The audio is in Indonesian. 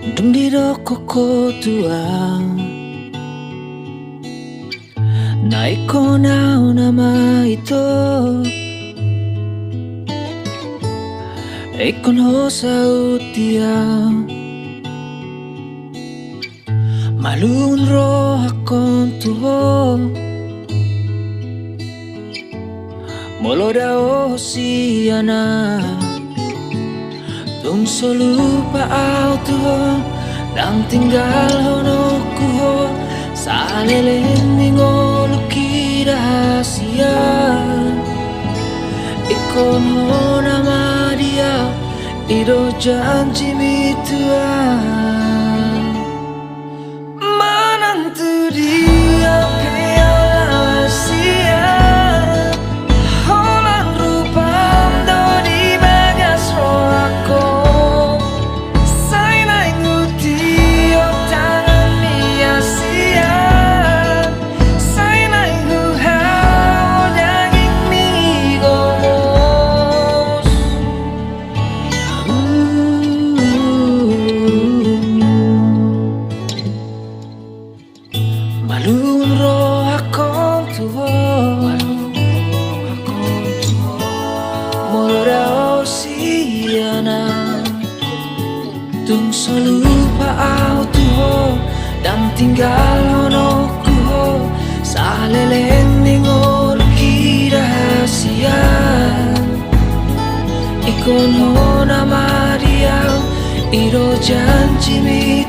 Dung di koko tua naiko nao nama itu Ingkon ho sautia malun ro hakon tuho moloda o siana tung lupa auto nang tinggal hono kuho saleleni ngoluki rahasia Ingkon ho nama dia ido janji mitua manantu dia piala sia holan rupando di bagas roako saina inguti o tangan mia sia saina ingu hao daging mi gomos malun ro akong tuho mora o siana tung lupa auto dan tinggal hono kuho salelending orki rahasia Ingkon ho nama dia ido janji mi